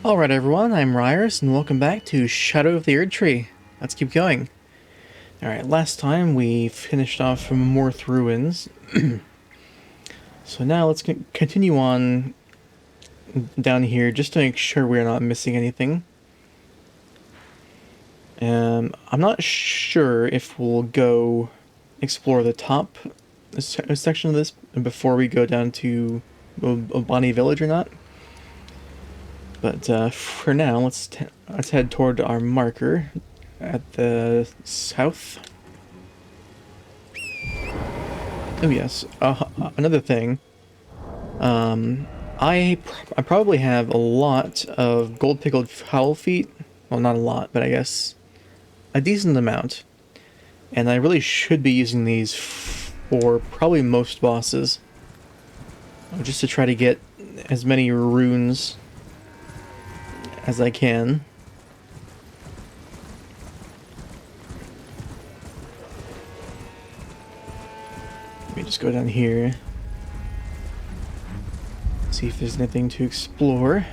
Alright everyone, I'm Ryers, and welcome back to Shadow of the Erdtree. Let's keep going. Alright, last time we finished off from Morth Ruins. So now let's continue on down here, just to make sure we're not missing anything. I'm not sure if we'll go explore the top section of this before we go down to Bonnie Village or not. But for now, let's head toward our marker at the south. Oh yes, another thing. I probably have a lot of gold pickled fowl feet. Well, not a lot, but I guess a decent amount. And I really should be using these for probably most bosses, just to try to get as many runes as I can. Let me just go down here, see if there's anything to explore.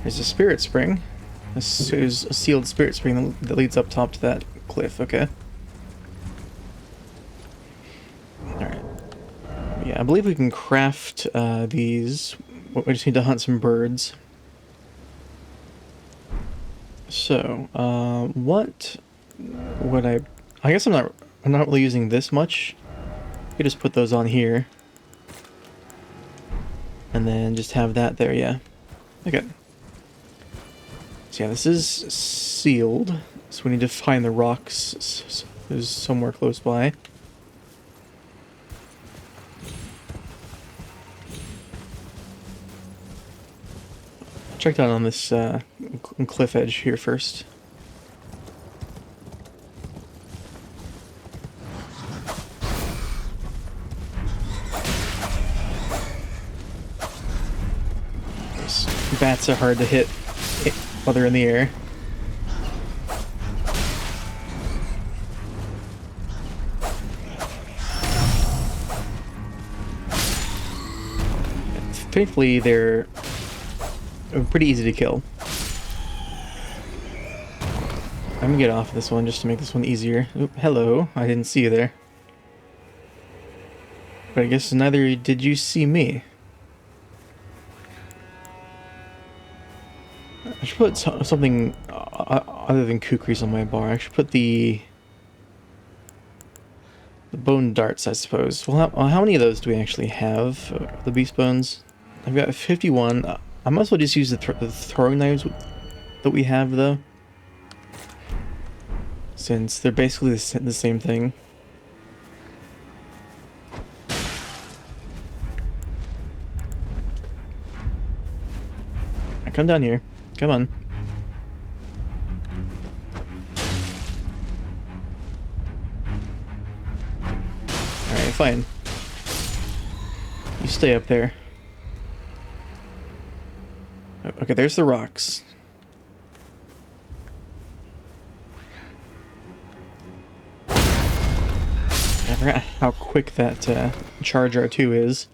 There's a spirit spring. There's a sealed spirit spring that leads up top to that cliff. Okay. Alright. Yeah, I believe we can craft these. We just need to hunt some birds. So, what would I guess I'm not really using this much. I could just put those on here. And then just have that there, yeah. Okay. So yeah, this is sealed. So we need to find the rocks. There's somewhere close by. Check down on this cliff edge here first. These bats are hard to hit while they're in the air. Thankfully, they're pretty easy to kill. I'm gonna get off this one just to make this one easier. Oop, hello, I didn't see you there. But I guess neither did you see me. I should put something other than kukris on my bar. I should put the bone darts, I suppose. Well, how many of those do we actually have? The beast bones? I've got 51. I might as well just use the throwing knives that we have, though, since they're basically the same thing. Now come down here. Come on. Alright, fine. You stay up there. Okay, there's the rocks. I forgot how quick that charge R2 is.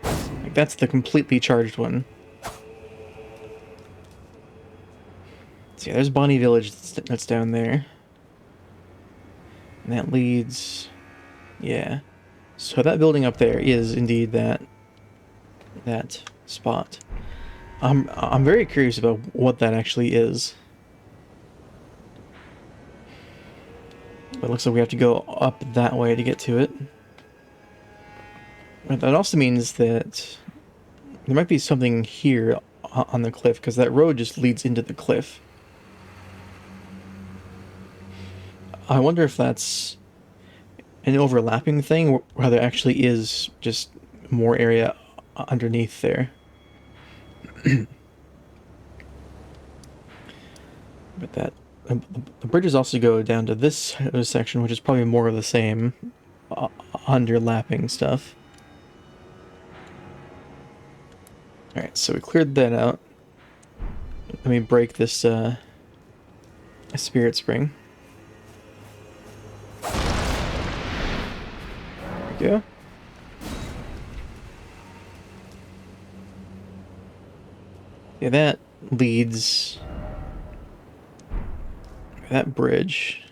Like, that's the completely charged one. So yeah, there's Bonnie Village that's down there. And that leads... yeah. So that building up there is indeed that spot. I'm very curious about what that actually is. But it looks like we have to go up that way to get to it. But that also means that there might be something here on the cliff, because that road just leads into the cliff. I wonder if that's an overlapping thing, or there actually is just more area underneath there. But the bridges also go down to this section, which is probably more of the same underlapping stuff. Alright, so we cleared that out. Let me break this spirit spring. There we go. Yeah, that leads... That bridge...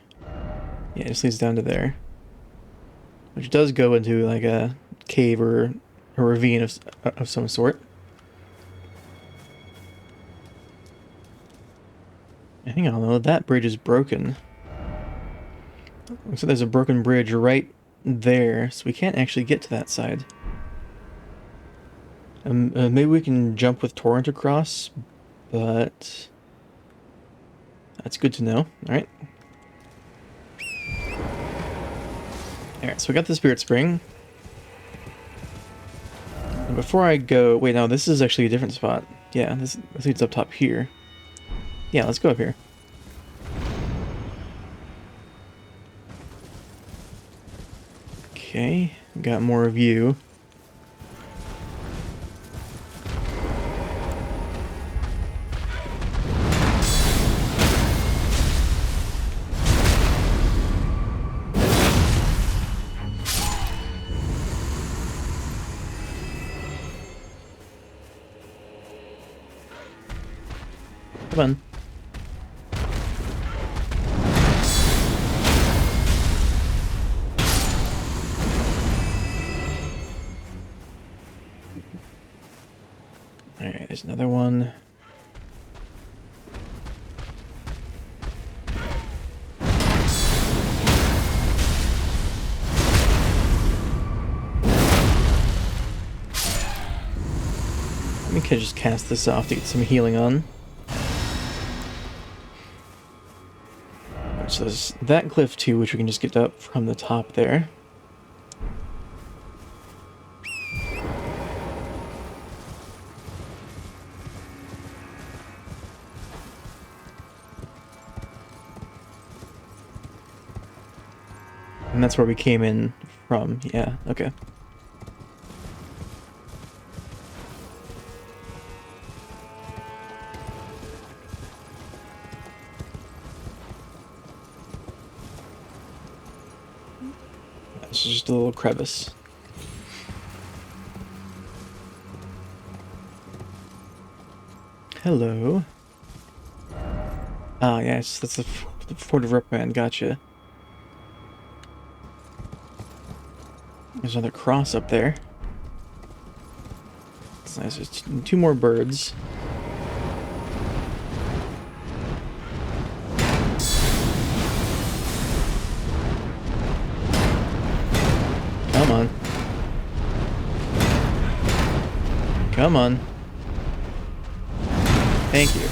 Yeah, it just leads down to there. Which does go into, like, a cave or a ravine of some sort. Hang on, though. That bridge is broken. So there's a broken bridge right there, so we can't actually get to that side. Maybe we can jump with Torrent across, but... That's good to know. Alright. Alright, so we got the Spirit Spring. And before I go... Wait, no, this is actually a different spot. Yeah, this leads up top here. Yeah, let's go up here. Okay, got more of you. Come on. Alright, there's another one. Let me just cast this off to get some healing on. So there's that cliff too, which we can just get up from the top there. And that's where we came in from. Yeah, okay. This is just a little crevice. Hello. Ah, yes, that's the Fort of Reprimand, gotcha. There's another cross up there. It's nice, there's two more birds. Come on. Come on. Thank you.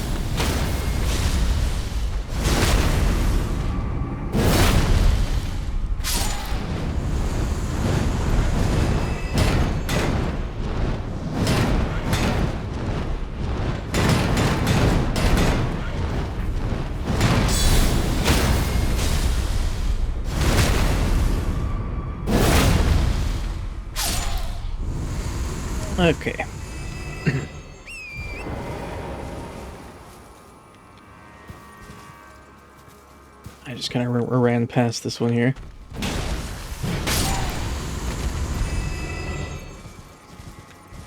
Okay. I just kind of ran past this one here.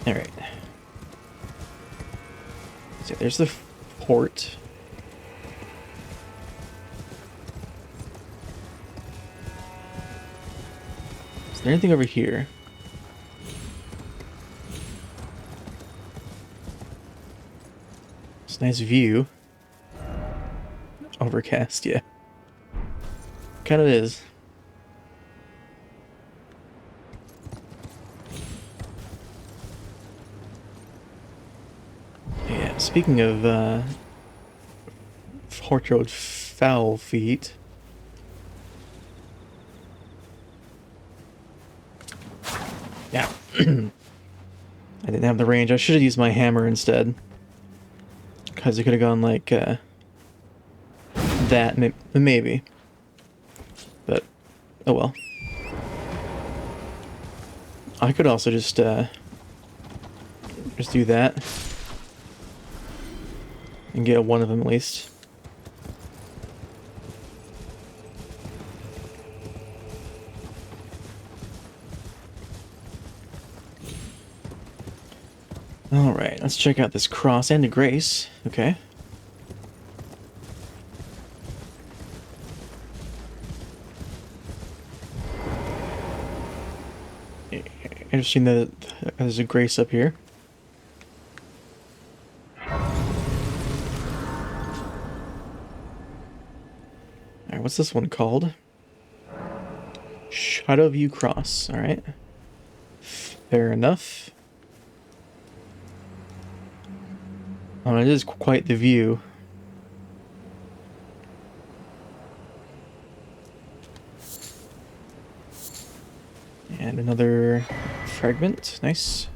Alright. So there's the fort. Is there anything over here? It's a nice view. Overcast, yeah. Kind of is. Yeah, speaking of Fort Road foul feet. Yeah. I didn't have the range. I should have used my hammer instead. Because it could have gone like that, maybe. But, oh well. I could also just do that. And get one of them at least. Alright, let's check out this cross and a grace. Okay. Interesting that there's a grace up here. Alright, what's this one called? Shadow View Cross. Alright. Fair enough. Oh, it is quite the view. And another fragment. Nice.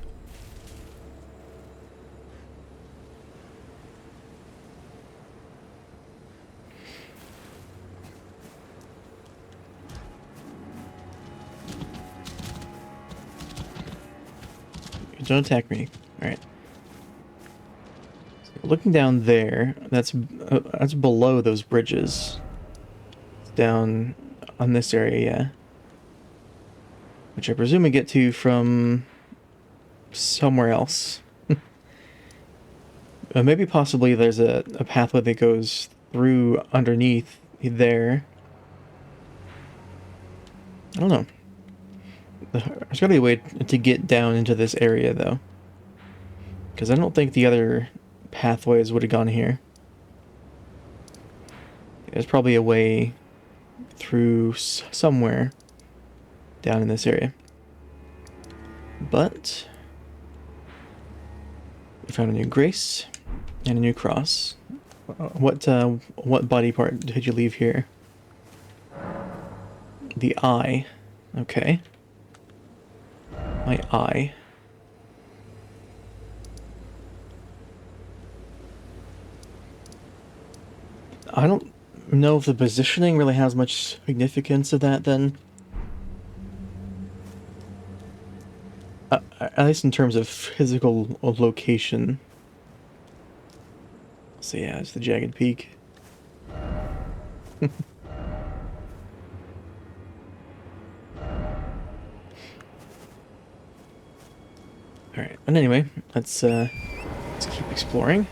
Don't attack me. Alright. So looking down there, that's below those bridges. Down on this area, yeah. Which I presume we get to from somewhere else. Maybe possibly there's a pathway that goes through underneath there. I don't know. There's gotta be a way to get down into this area, though. Because I don't think the other pathways would have gone here. There's probably a way through somewhere down in this area. But we found a new grace and a new cross. What body part did you leave here? The eye. Okay. My eye. I don't know if the positioning really has much significance of that then. At least in terms of physical location. So yeah, it's the jagged peak. Alright, and anyway, let's keep exploring.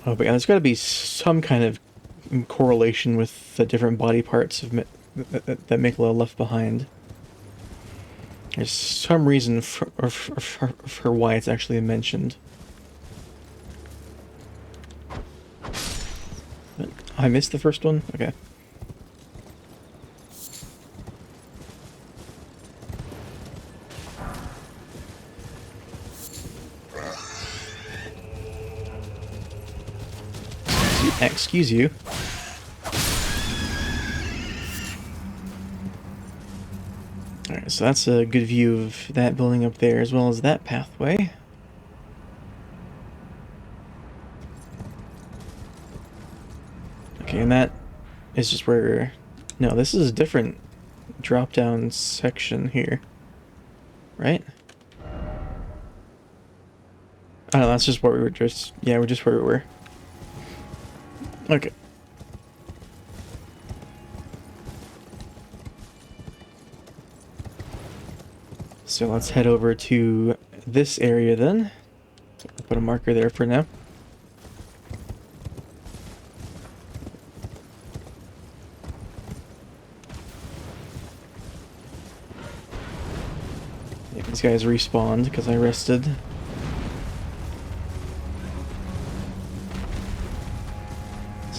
Oh, but yeah, there's got to be some kind of correlation with the different body parts of that Mikla left behind. There's some reason for why it's actually mentioned. But I missed the first one? Okay. Excuse you. Alright, so that's a good view of that building up there, as well as that pathway. Okay, and that is just where... No, this is a different drop-down section here. Right? Oh, no, that's just where we were just... Yeah, we're just where we were. Okay. So let's head over to this area then. I'll put a marker there for now. Yeah, these guys respawned because I rested.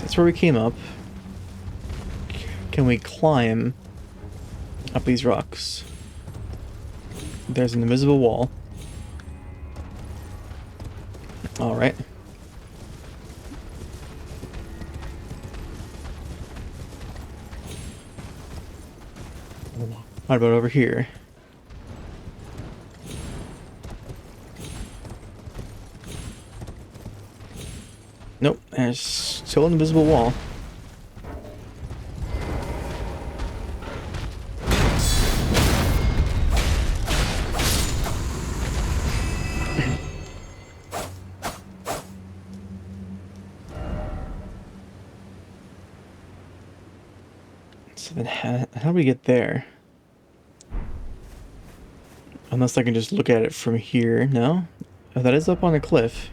That's where we came up. Can we climb up these rocks? There's an invisible wall. Alright. What about over here? Nope, there's still an invisible wall. So then how do we get there? Unless I can just look at it from here. No? Oh, that is up on a cliff.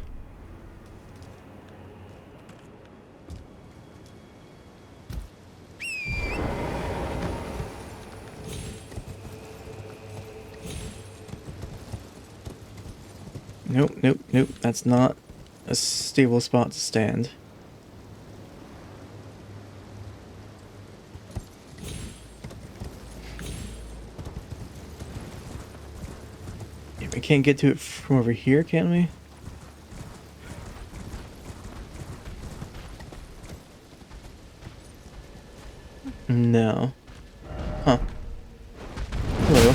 Nope, nope, nope. That's not a stable spot to stand. We can't get to it from over here, can we? No. Huh. Hello.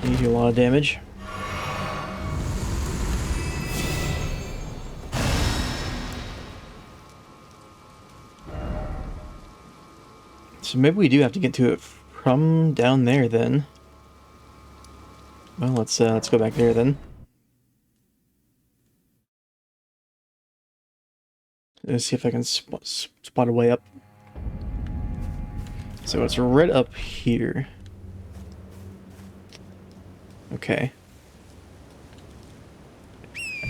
You do a lot of damage. So maybe we do have to get to it from down there then. Well, let's go back there then. Let's see if I can spot a way up. So it's right up here. Okay.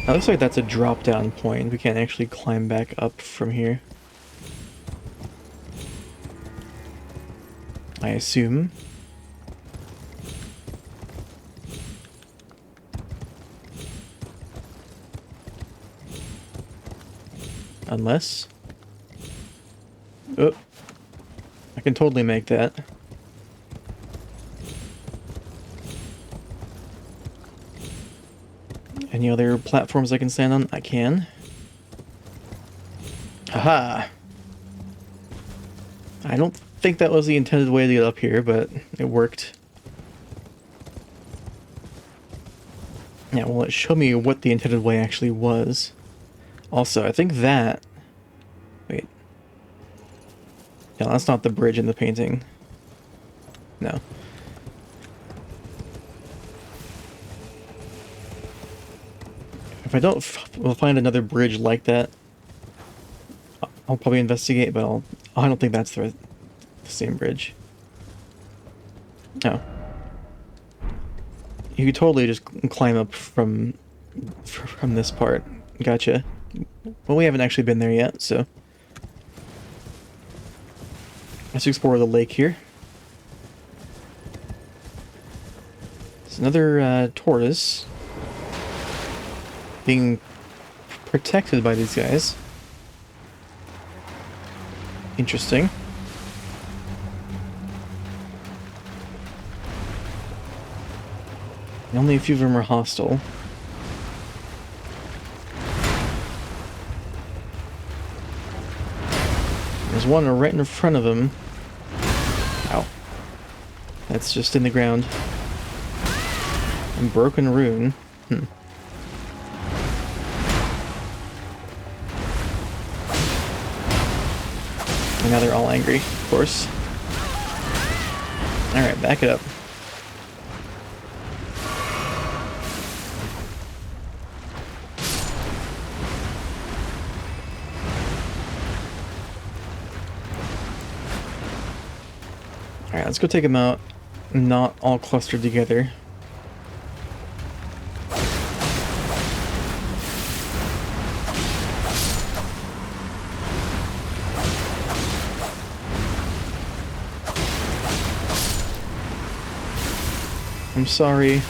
That looks like that's a drop down point. We can't actually climb back up from here. I assume. Unless... Oh. I can totally make that. Any other platforms I can stand on? I can. Aha! I don't think that was the intended way to get up here, but it worked. Yeah, well, it showed me what the intended way actually was. Also, I think that... Wait. No, that's not the bridge in the painting. No. If I don't find another bridge like that, I'll probably investigate, but I don't think that's the same bridge. No. You could totally just climb up from this part. Gotcha. Well, we haven't actually been there yet, so... Let's explore the lake here. There's another tortoise being protected by these guys. Interesting. Only a few of them are hostile. There's one right in front of him. Ow. That's just in the ground. And broken rune. And now they're all angry, of course. Alright, back it up. Alright, let's go take them out. Not all clustered together. I'm sorry.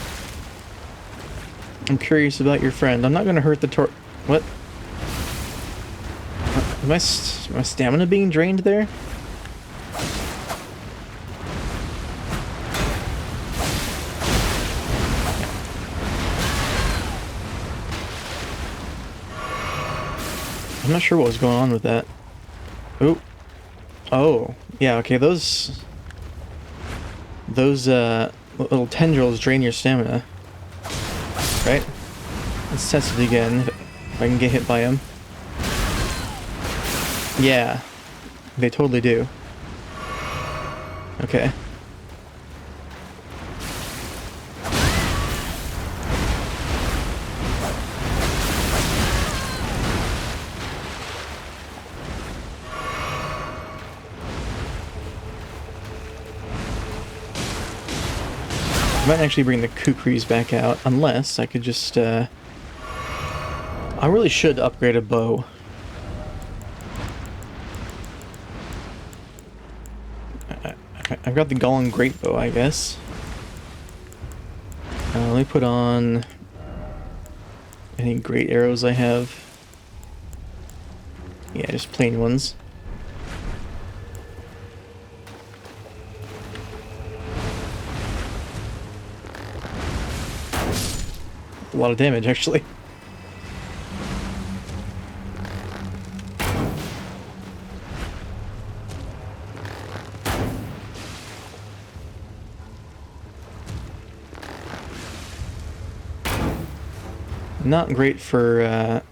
I'm curious about your friend. I'm not gonna hurt the What? My stamina being drained there? I'm not sure what was going on with that. Ooh. Oh. Yeah, okay, those little tendrils drain your stamina. Right? Let's test it again, if I can get hit by them. Yeah. They totally do. Okay. I might actually bring the kukris back out, unless I could just, I really should upgrade a bow. I've got the Golem Great Bow, I guess. Let me put on any great arrows I have. Yeah, just plain ones. A lot of damage, actually. Not great for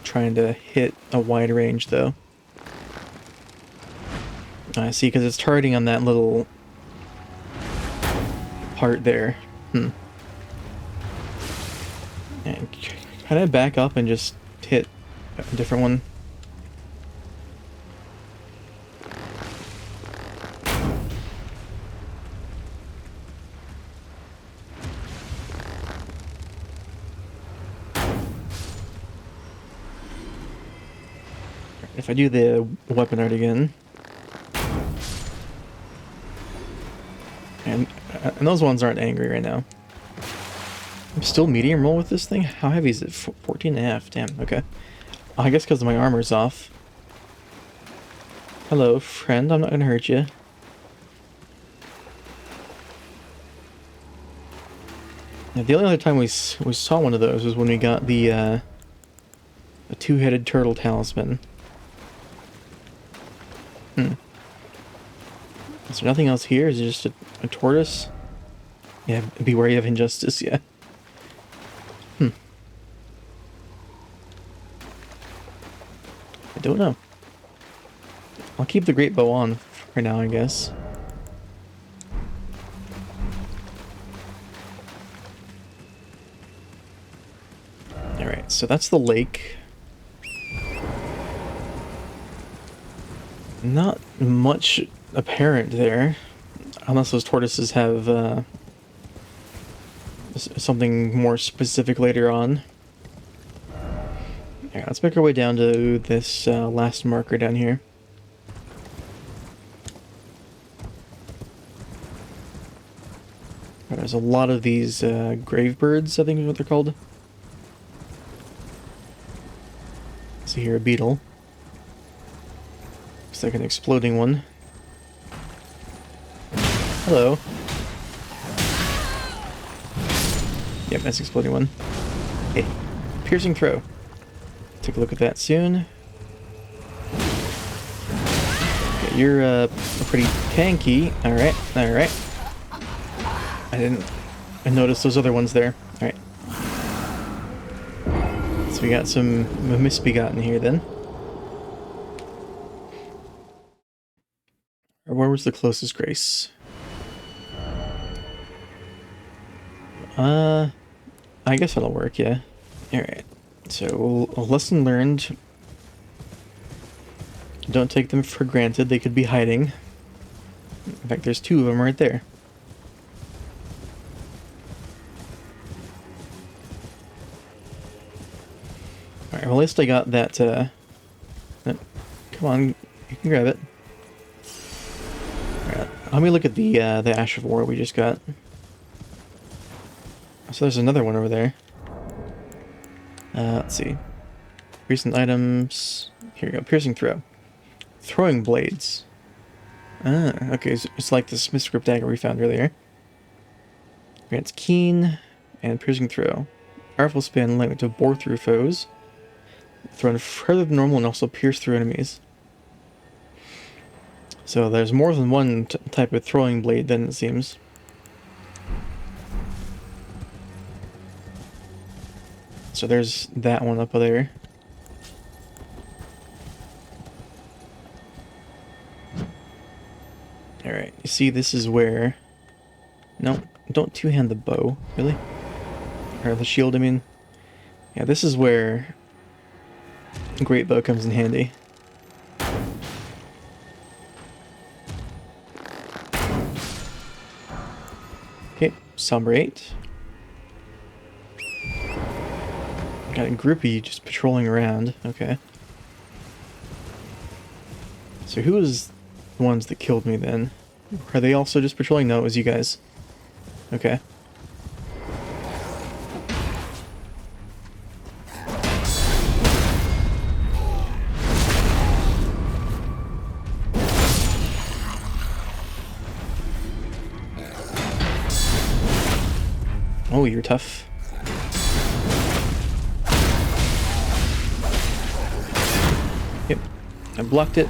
trying to hit a wide range, though. I see, because it's targeting on that little part there. And can I back up and just hit a different one? If I do the weapon art again, and those ones aren't angry right now. I'm still medium roll with this thing? How heavy is it? 14 and a half. Damn, okay. I guess because my armor's off. Hello, friend. I'm not gonna hurt you. Yeah, the only other time we saw one of those was when we got the two-headed turtle talisman. Is there nothing else here? Is it just a tortoise? Yeah, be wary of injustice, yeah. I don't know. I'll keep the great bow on for now, I guess. Alright, so that's the lake. Not much apparent there, unless those tortoises have something more specific later on. Alright, let's make our way down to this last marker down here. There's a lot of these grave birds, I think is what they're called. See here, a beetle. Looks like an exploding one. Hello. Yep, nice exploding one. Hey, piercing throw. Take a look at that soon. Okay, you're pretty tanky. Alright, alright. I noticed those other ones there. Alright. So we got some misbegotten here then. Where was the closest grace? I guess that'll work, yeah. Alright. So, a lesson learned. Don't take them for granted. They could be hiding. In fact, there's two of them right there. Alright, well at least I got that, come on, you can grab it. Alright, let me look at the Ash of War we just got. So there's another one over there. Let's see. Recent items. Here we go. Piercing throw. Throwing blades. Ah, okay. So it's like the Smith script dagger we found earlier. Grants keen and piercing throw. Powerful spin, likely to bore through foes. Thrown further than normal and also pierce through enemies. So there's more than one type of throwing blade then it seems. So there's that one up there. Alright, you see this is where... No, don't two-hand the bow, really? Or the shield, I mean. Yeah, this is where Great Bow comes in handy. Okay, Somber 8. Got a groupie just patrolling around. Okay. So who was the ones that killed me then? Are they also just patrolling? No, it was you guys. Okay. Oh, you're tough. Yep. I blocked it.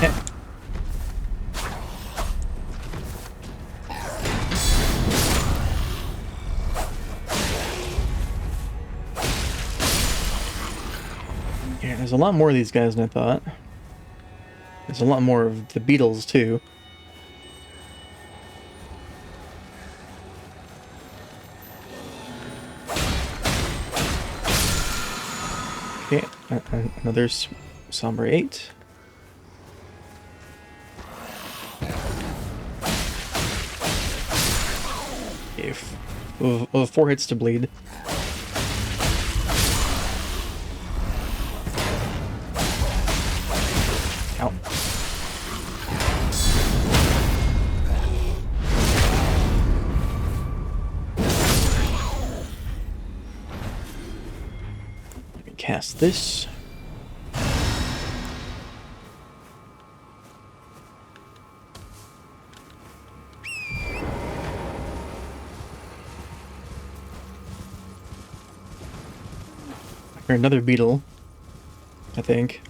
Yep. Yeah, there's a lot more of these guys than I thought. There's a lot more of the beetles, too. Okay, another Somber 8. If 4 hits to bleed. Ow. Let me cast this. Or another beetle, I think.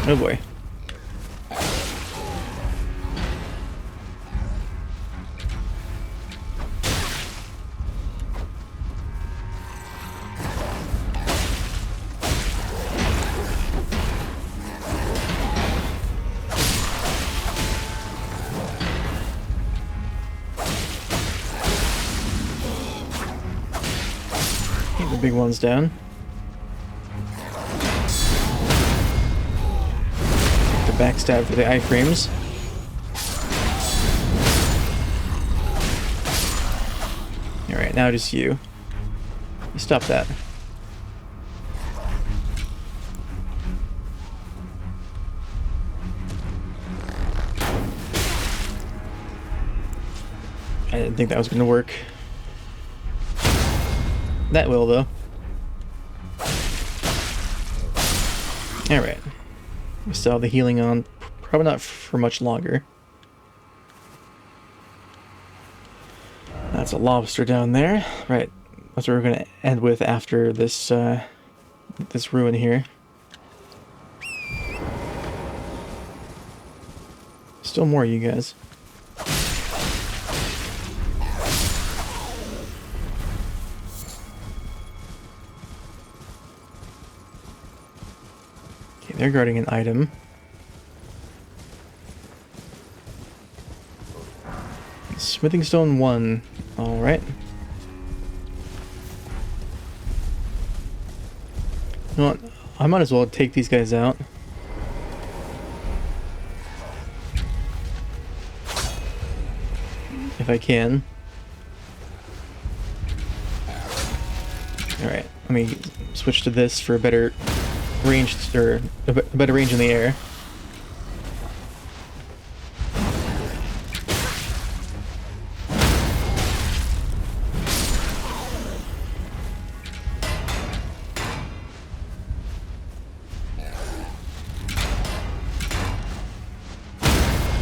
Oh boy. Get the big ones down. Backstab for the iframes. Alright, now just you. You stop that. I didn't think that was going to work. That will, though. Alright. We still have the healing on. Probably not for much longer. That's a lobster down there. Right. That's what we're going to end with after this, this ruin here. Still more, you guys. They're guarding an item. Smithing stone 1. Alright. You know what? I might as well take these guys out. If I can. Alright, let me switch to this for a better range, or a better range in the air.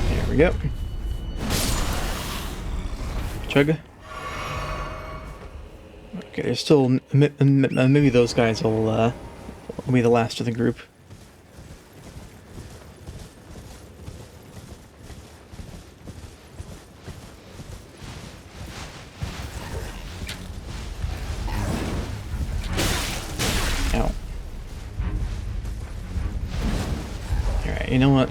There we go. Chug. Okay, there's still maybe those guys will be the last of the group. Ow. Alright, you know what?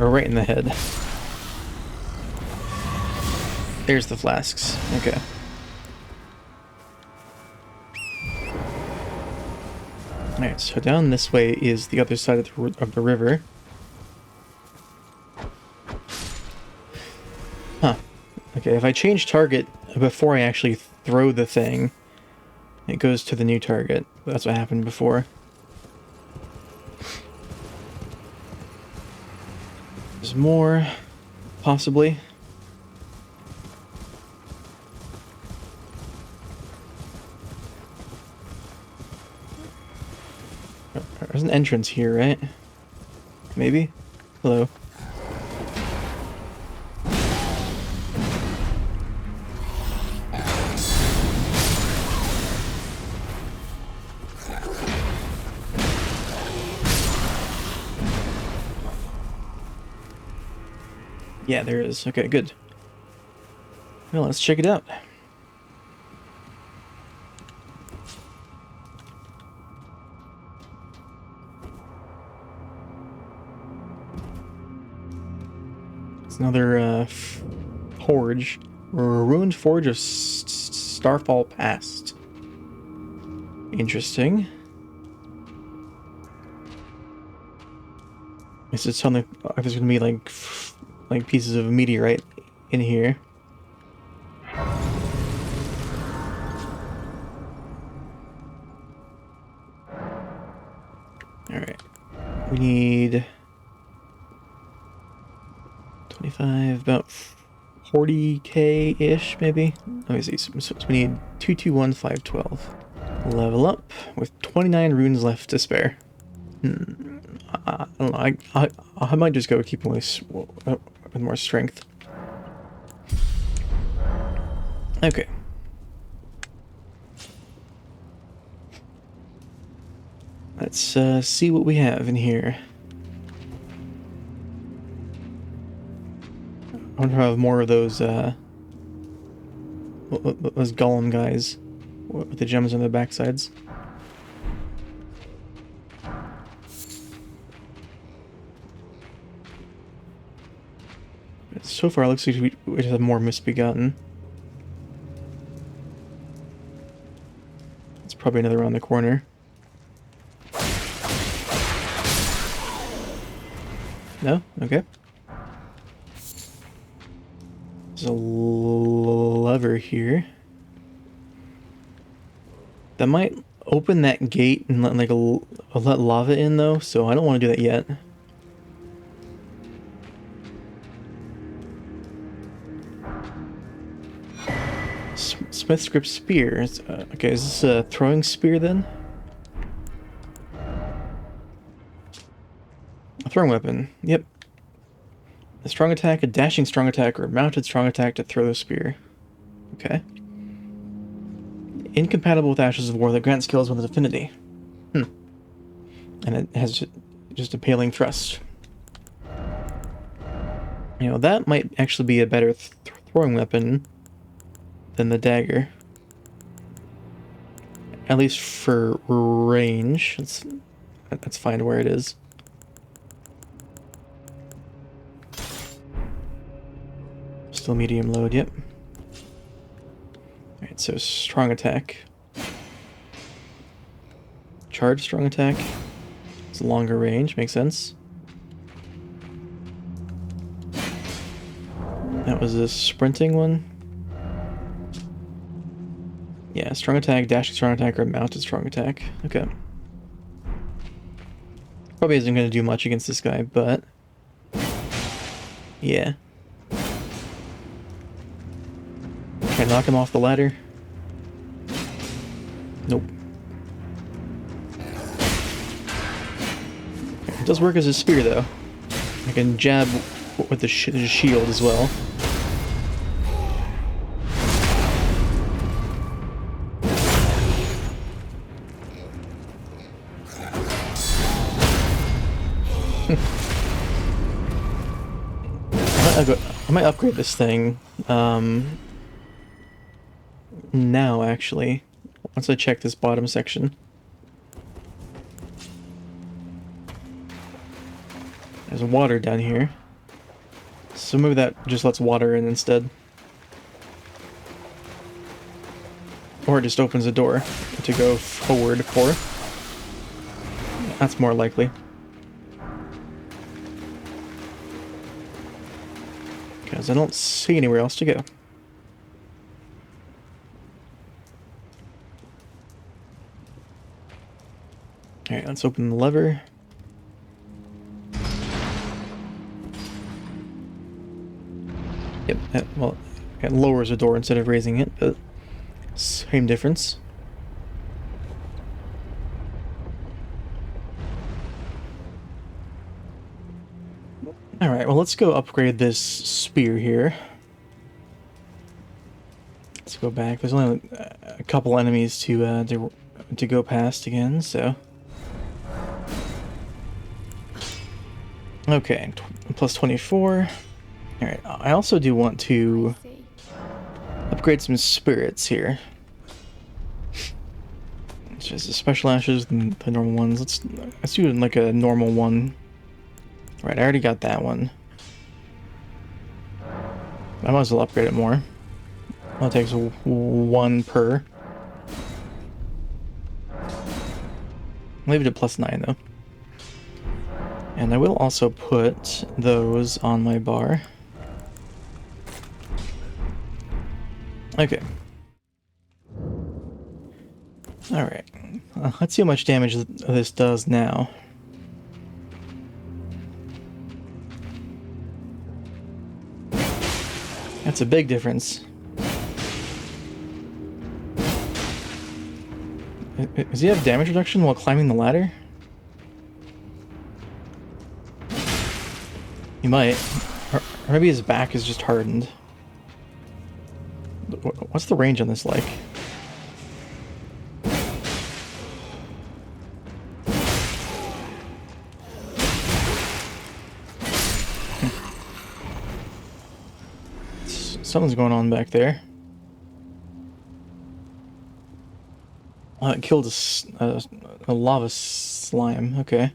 Or right in the head. There's the flasks. Okay. Alright, so down this way is the other side of the river. Huh. Okay, if I change target before I actually throw the thing, it goes to the new target. That's what happened before. There's more, possibly. There's an entrance here, right? Maybe? Hello. Yeah, there is. Okay, good. Well, let's check it out. It's another forge, or a ruined forge of Starfall Past. Interesting. This is something. There's gonna be like pieces of meteorite in here. All right, we need 25, about 40k ish, maybe. Let me see. So we need 221512. Level up with 29 runes left to spare. I don't know. I might just go keep with more strength. Okay. Let's see what we have in here. I wonder if I have more of those golem guys with the gems on their backsides. So far, it looks like we just have more misbegotten. It's probably another around the corner. No? Okay. There's a lever here. That might open that gate and let let lava in though, so I don't want to do that yet. Smith's grip spear. Okay, is this a throwing spear then? A throwing weapon. Yep. A strong attack, a dashing strong attack, or a mounted strong attack to throw the spear. Okay. Incompatible with Ashes of War that grants skills with affinity. And it has just a paling thrust. You know, that might actually be a better throwing weapon than the dagger. At least for range. Let's find where it is. Still medium load, yep. Alright, so strong attack. Charge strong attack. It's a longer range, makes sense. That was a sprinting one. Yeah, strong attack, dashing strong attack, or mounted strong attack. Okay. Probably isn't going to do much against this guy, but... yeah. Can I knock him off the ladder? Nope. It does work as a spear, though. I can jab with the shield as well. I might upgrade this thing now, actually, once I check this bottom section. There's water down here. So maybe that just lets water in instead. Or it just opens a door to go forward for. That's more likely. Because I don't see anywhere else to go. Alright, let's open the lever. Yep, well, it lowers the door instead of raising it, but same difference. Alright, well, let's go upgrade this spear here. Let's go back. There's only a couple enemies to go past again, so... Okay, plus 24. Alright, I also do want to upgrade some spirits here. It's just the special ashes and the normal ones. Let's do it in like a normal one. Right, I already got that one. I might as well upgrade it more. Well, it takes one per. Leave it at plus 9 though. And I will also put those on my bar. Okay. Alright. Let's see how much damage this does now. That's a big difference. Does he have damage reduction while climbing the ladder? He might. Or maybe his back is just hardened. What's the range on this like? Something's going on back there. It killed a lava slime. Okay.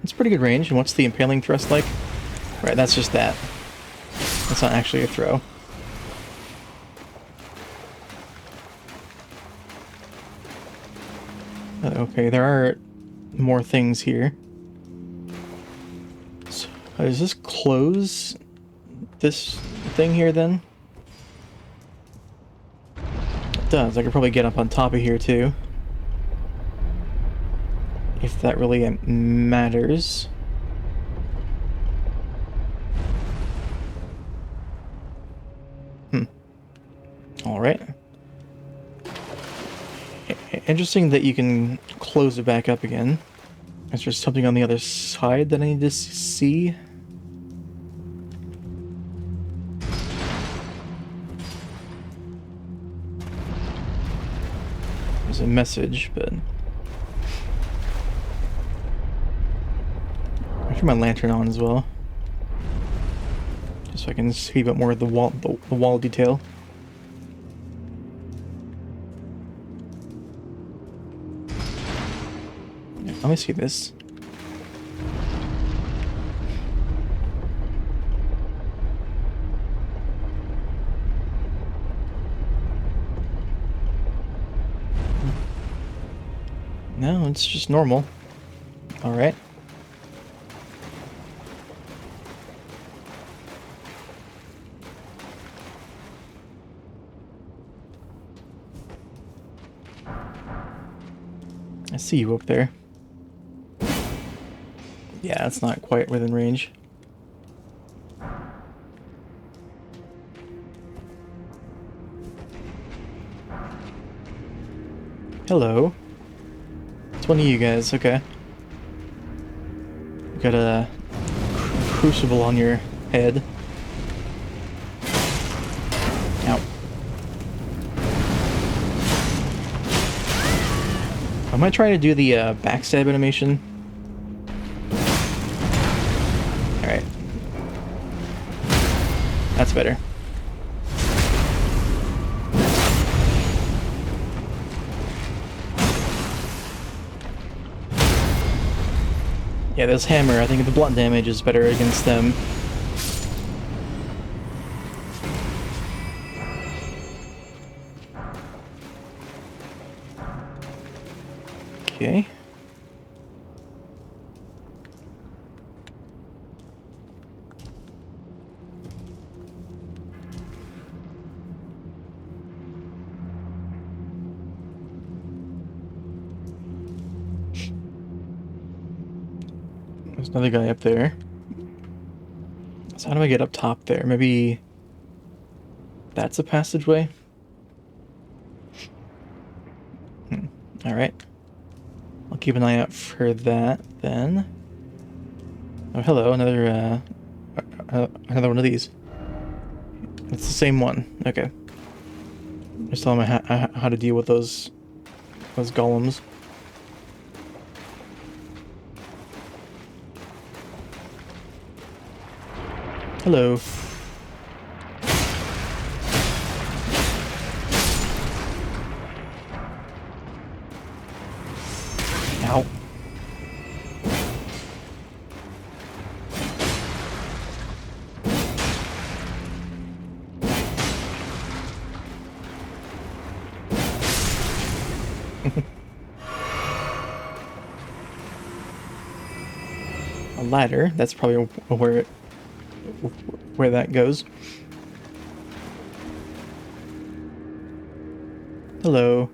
It's pretty good range. And what's the impaling thrust like? Right, that's just that. That's not actually a throw. Okay, there are more things here. So, does this close this thing here then? It does. I could probably get up on top of here too. If that really matters. Alright. Interesting that you can close it back up again. Is there something on the other side that I need to see? There's a message, but... I turn my lantern on as well. Just so I can see a bit more of the wall detail. Let me see this. No, it's just normal. All right. I see you up there. Yeah, it's not quite within range. Hello. It's one of you guys, okay. You got a crucible on your head. Ow. Am I trying to do the backstab animation? Alright. Yeah, this hammer, I think the blunt damage is better against them. Okay. There's another guy up there. So how do I get up top there? Maybe that's a passageway? Alright. I'll keep an eye out for that then. Oh, hello, another one of these. It's the same one. Okay. Just tell them how to deal with those golems. Hello. Ow. A ladder. That's probably where that goes. Hello.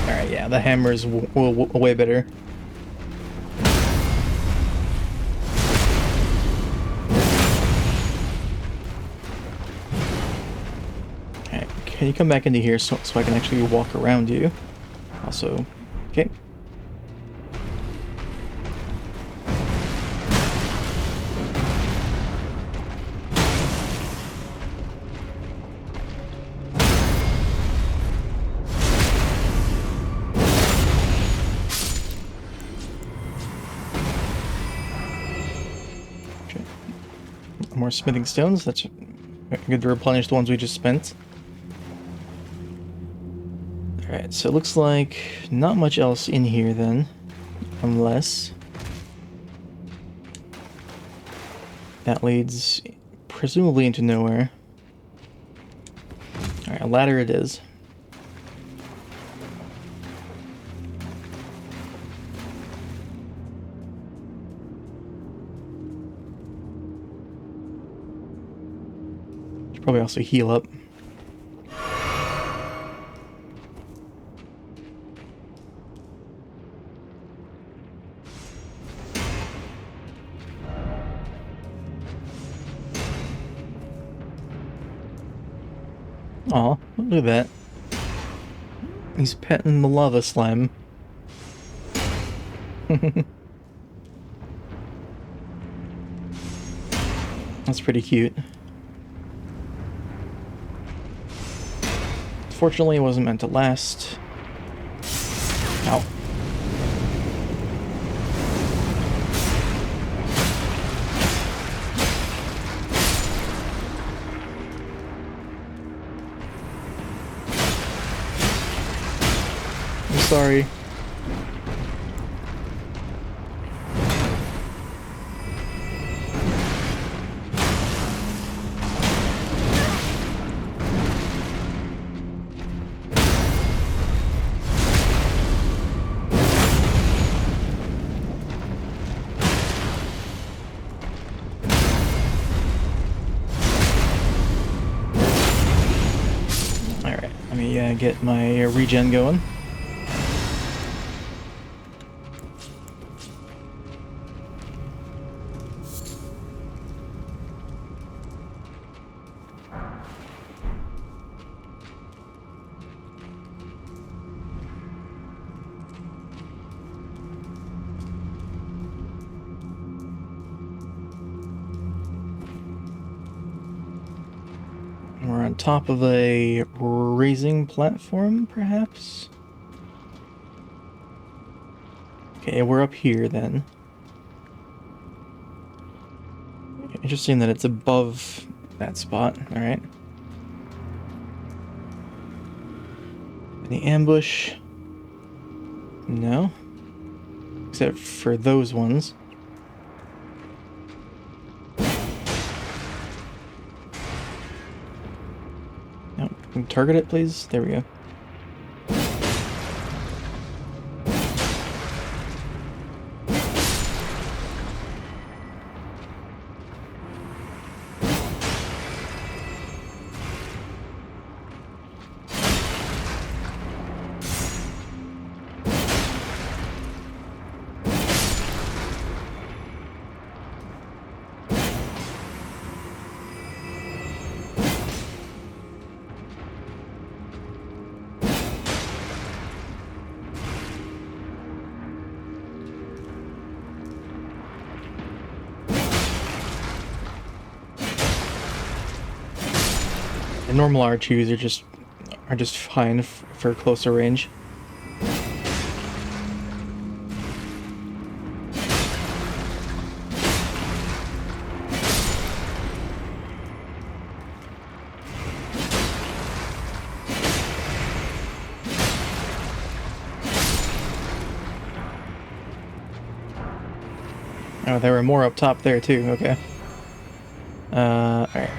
Alright, yeah, the hammer is way better. Alright, can you come back into here so I can actually walk around you? Also, okay. More smithing stones. That's good to replenish the ones we just spent. Alright, so it looks like not much else in here then. Unless that leads presumably into nowhere. Alright, a ladder it is. Should probably also heal up. Aw, look at that. He's petting the lava slime. That's pretty cute. Fortunately, it wasn't meant to last. Ow. I'm sorry. Alright, let me get my regen going. We're on top of a raising platform, perhaps? Okay, we're up here then. Interesting that it's above that spot. Alright. Any ambush? No. Except for those ones. No, can you target it, please? There we go. The normal R2s are just fine for closer range. Oh, there were more up top there too. Okay. Alright.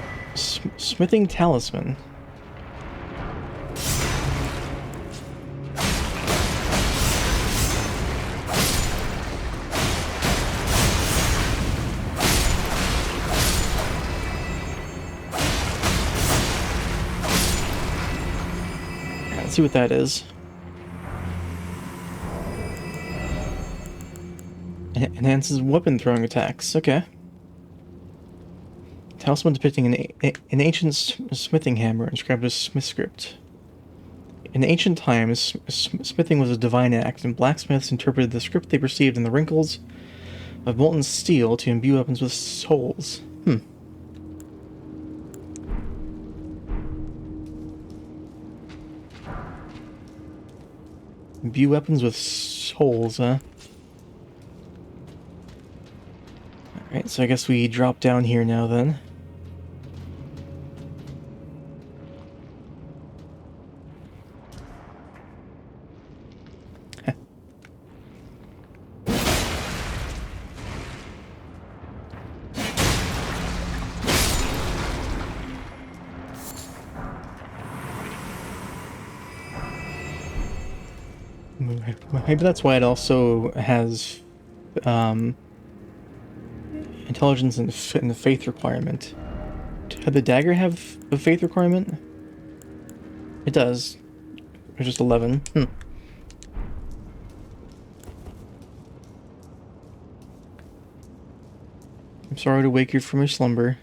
Smithing talisman. Let's see what that is. Enhances weapon throwing attacks. Okay. Talisman depicting an ancient smithing hammer inscribed with smith script. In ancient times, smithing was a divine act, and blacksmiths interpreted the script they perceived in the wrinkles of molten steel to imbue weapons with souls. Imbue weapons with souls, huh? Alright, so I guess we drop down here now then. Maybe that's why it also has intelligence and the faith requirement. Did the dagger have a faith requirement? It does. It's just 11. I'm sorry to wake you from your slumber.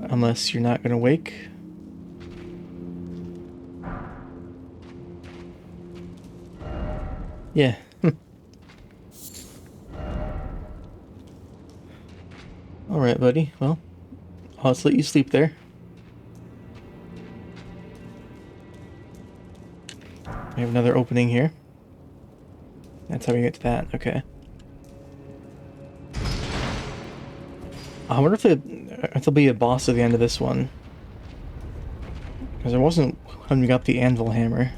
Unless you're not gonna wake. Yeah. Alright, buddy. Well, I'll just let you sleep there. We have another opening here. That's how we get to that. Okay. I wonder if there'll be a boss at the end of this one. Because there wasn't when we got the anvil hammer.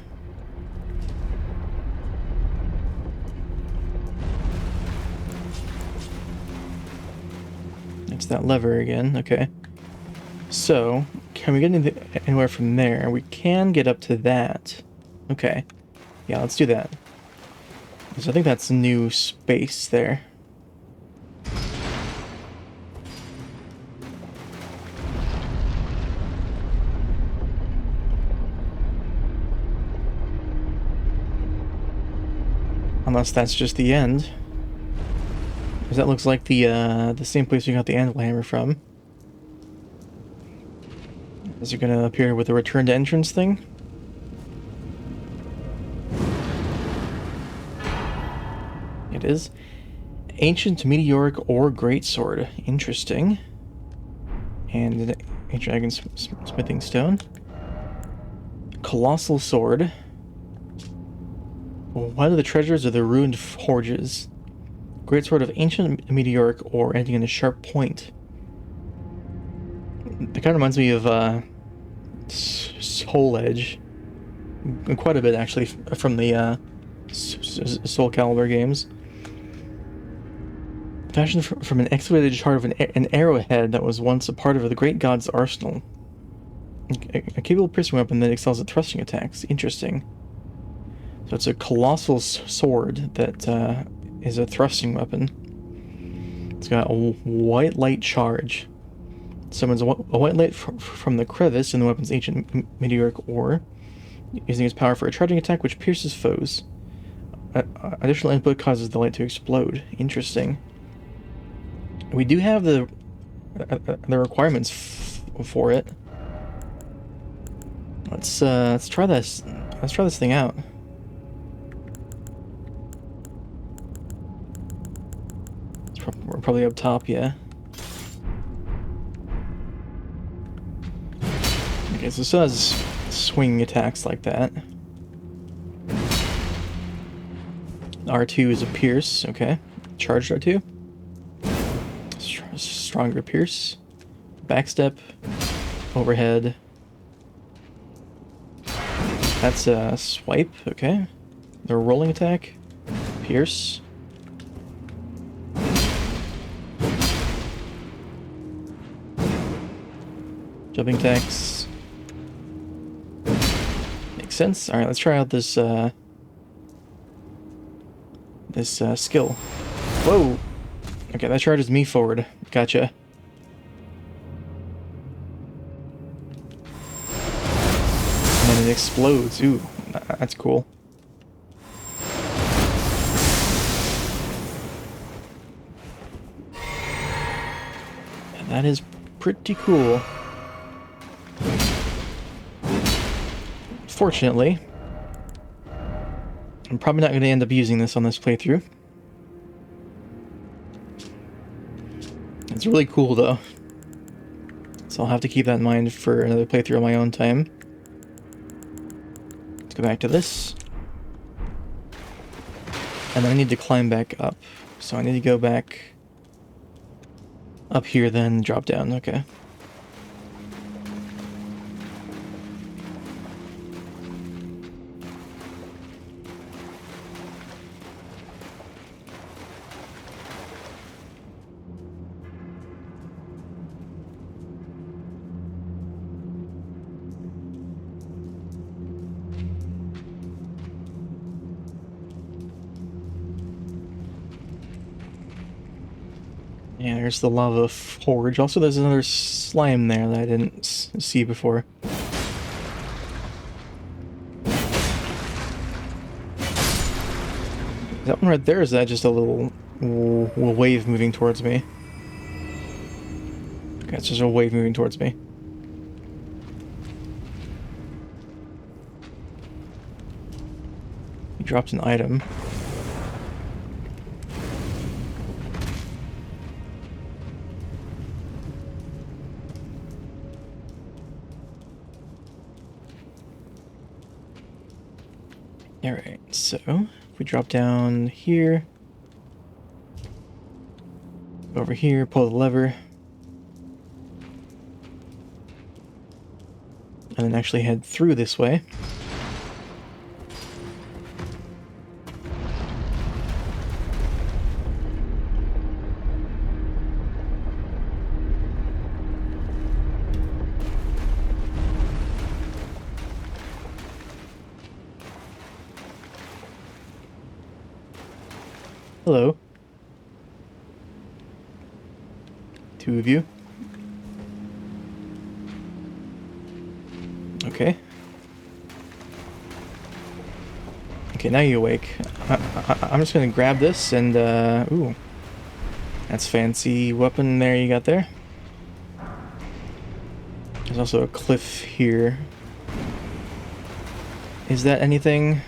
It's that lever again. Okay. So, can we get anywhere from there? We can get up to that. Okay. Yeah, let's do that. Because I think that's new space there. Unless that's just the end. Because that looks like the same place we got the anvil hammer from. Is it going to appear with a return to entrance thing? It is. Ancient meteoric ore greatsword. Interesting. And an ancient dragon smithing stone. Colossal sword. What are the treasures of the ruined forges? Great sword of ancient meteoric ore ending in a sharp point. It kind of reminds me of Soul Edge. Quite a bit, actually, from the Soul Calibur games. Fashioned from an excavated shard of an arrowhead that was once a part of the great god's arsenal. A capable piercing weapon that excels at thrusting attacks. Interesting. So it's a colossal sword that is a thrusting weapon. It's got a white light charge. Summons a white light from the crevice in the weapon's ancient meteoric ore, using its power for a charging attack which pierces foes. Additional input causes the light to explode. Interesting. We do have the requirements for it. Let's try this. Let's try this thing out. We're probably up top, yeah. Okay, so it does swing attacks like that. R2 is a pierce, okay. Charged R2. Stronger pierce. Backstep. Overhead. That's a swipe, okay. The rolling attack. Pierce. Jumping attacks. Makes sense. Alright, let's try out this skill. Whoa! Okay, that charges me forward. Gotcha. And then it explodes. Ooh, that's cool. And that is pretty cool. Fortunately, I'm probably not going to end up using this on this playthrough. It's really cool though, so I'll have to keep that in mind for another playthrough on my own time. Let's go back to this. And then I need to climb back up. So I need to go back up here, then drop down. Okay. Yeah, there's the lava forge. Also, there's another slime there that I didn't see before. That one right there, is that just a little wave moving towards me? Okay, it's just a wave moving towards me. He dropped an item. Alright, so if we drop down here, over here, pull the lever, and then actually head through this way. Hello. Two of you. Okay. Okay, now you awake. I'm just gonna grab this and, ooh. That's fancy weapon there you got there. There's also a cliff here. Is that anything?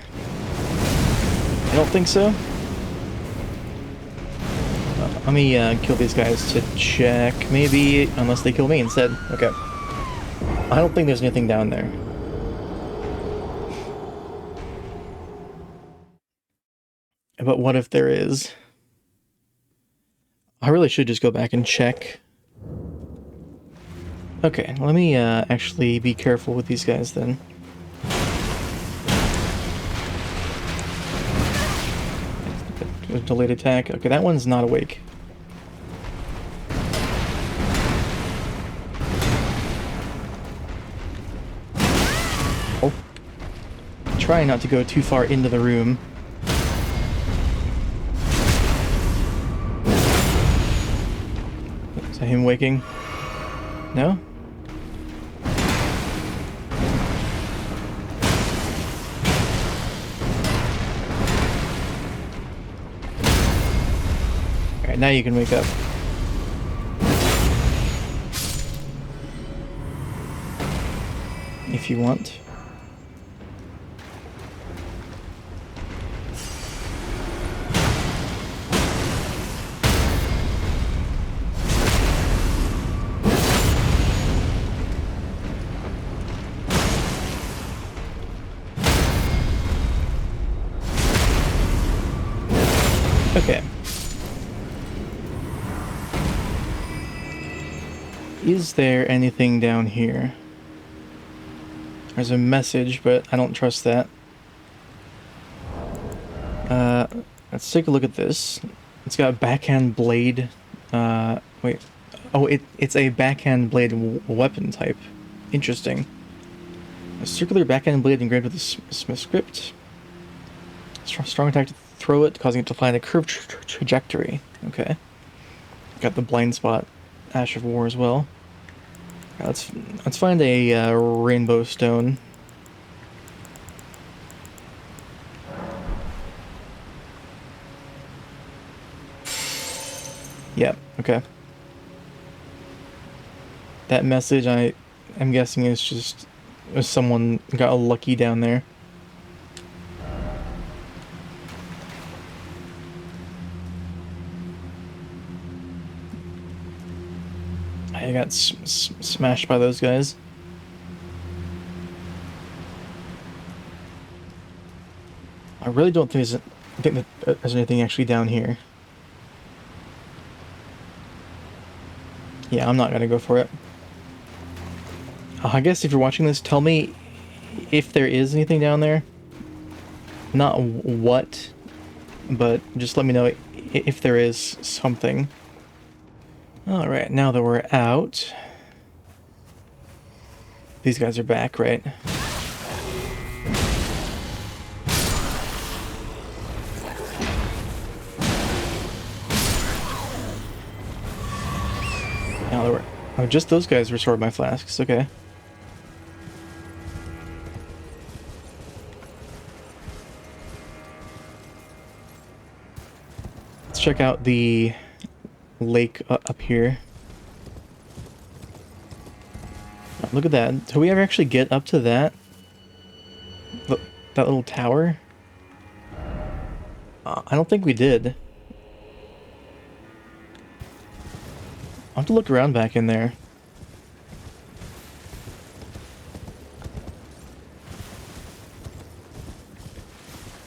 I don't think so. Let me kill these guys to check, maybe, unless they kill me instead. Okay. I don't think there's anything down there. But what if there is? I really should just go back and check. Okay, let me actually be careful with these guys then. Delayed attack. Okay, that one's not awake. Oh. Try not to go too far into the room. Is that him waking? No? Alright, now you can wake up. If you want. Okay. Is there anything down here? There's a message, but I don't trust that. Let's take a look at this. It's got a backhand blade. Wait. Oh, it's a backhand blade weapon type. Interesting. A circular backhand blade engraved with a Smith script. Strong attack to throw it, causing it to fly in a curved trajectory. Okay. Got the blind spot Ash of War as well. Let's find a rainbow stone. Yep, okay. That message, I'm guessing, is just someone got lucky down there. I got smashed by those guys. I really don't think that there's anything actually down here. Yeah, I'm not gonna go for it. I guess if you're watching this, tell me if there is anything down there. Not what, but just let me know if there is something. Alright, now that we're out... These guys are back, right? Now that we're... Oh, just those guys restored my flasks, okay. Let's check out the lake up here. Oh, look at that. Did we ever actually get up to that? That little tower? I don't think we did. I'll have to look around back in there.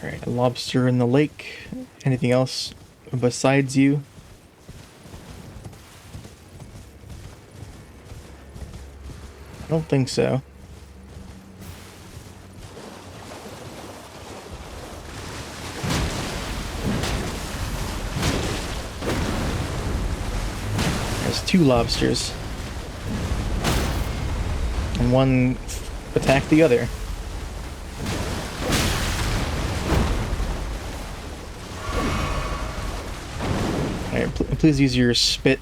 Alright, a lobster in the lake. Anything else besides you? I don't think so. There's 2 lobsters. And one attacked the other. Alright, please use your spit.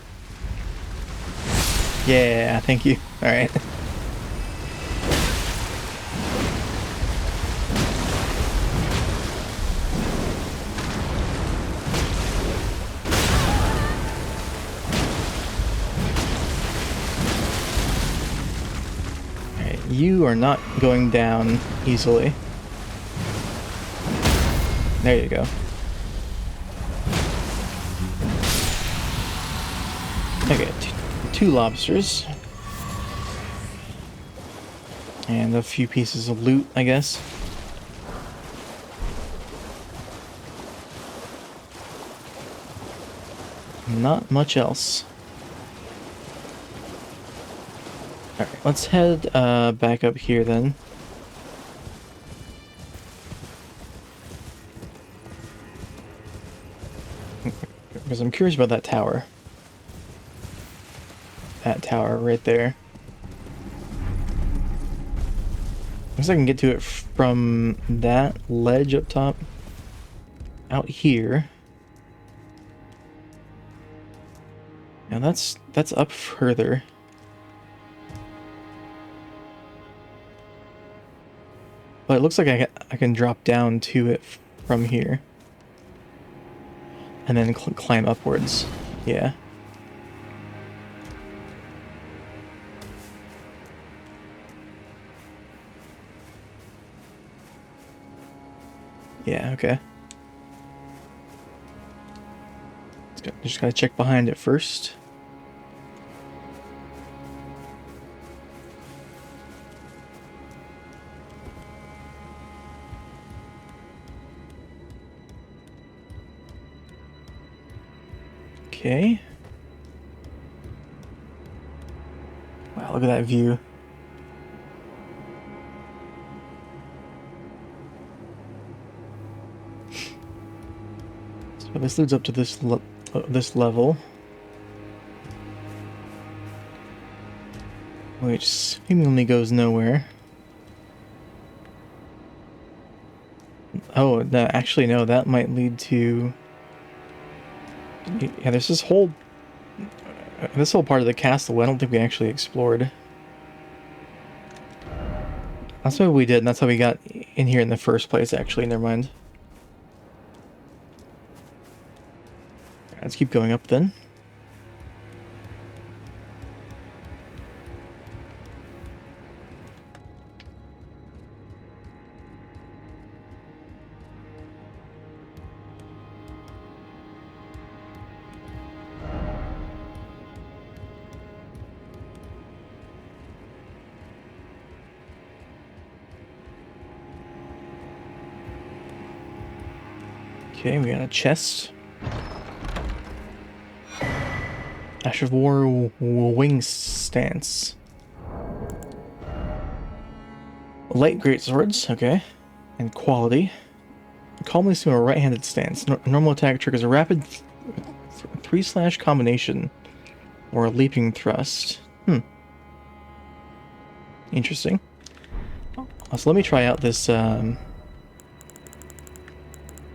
Yeah, thank you. Alright. You are not going down easily. There you go. Okay, 2 lobsters. And a few pieces of loot, I guess. not much else. Alright, let's head back up here then. Because I'm curious about that tower. That tower right there. Looks like I can get to it from that ledge up top. Out here. Now that's up further. But it looks like I can drop down to it from here. And then climb upwards. Yeah. Yeah, okay. Just gotta check behind it first. Okay. Wow, look at that view. So this leads up to this level, which seemingly goes nowhere. Oh, no, actually no, that might lead to... Yeah, there's this whole part of the castle I don't think we actually explored. That's what we did, and that's how we got in here in the first place, actually. Never mind. Let's keep going up then. Okay, we got a chest. Ash of War wing stance. Light greatswords, okay. And quality. Calmly swing a right-handed stance. Normal attack triggers a rapid 3/ combination or a leaping thrust. Interesting. So let me try out this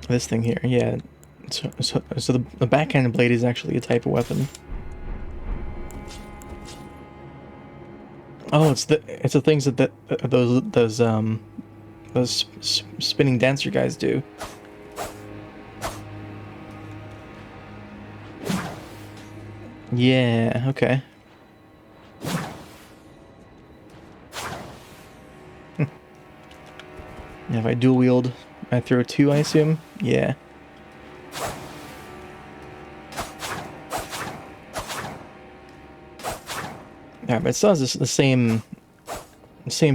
this thing here. Yeah. So the backhanded blade is actually a type of weapon. Oh, it's the things that those spinning dancer guys do. Yeah, okay. If I dual wield, I throw 2, I assume? Yeah. Yeah, but it still has the same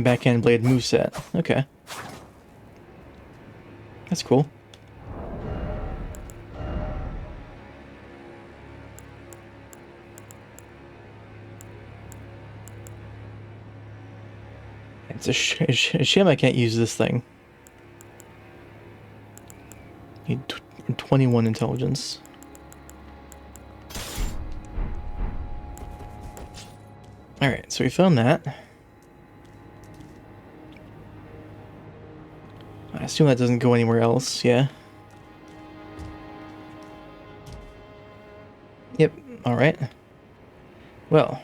backhand blade moveset. Okay. That's cool. It's a shame I can't use this thing. Need 21 intelligence. Alright, so we found that. I assume that doesn't go anywhere else, yeah? Yep, alright. Well.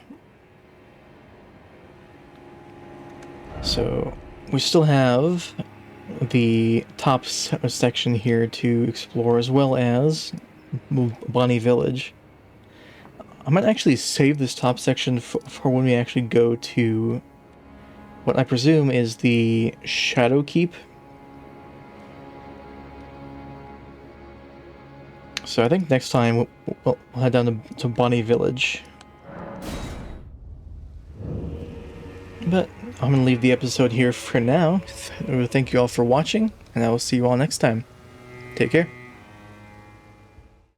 So, we still have the top section here to explore, as well as Bonnie Village. I might actually save this top section for when we actually go to what I presume is the Shadow Keep. So I think next time we'll head down to Bonnie Village. But I'm going to leave the episode here for now. Thank you all for watching, and I will see you all next time. Take care.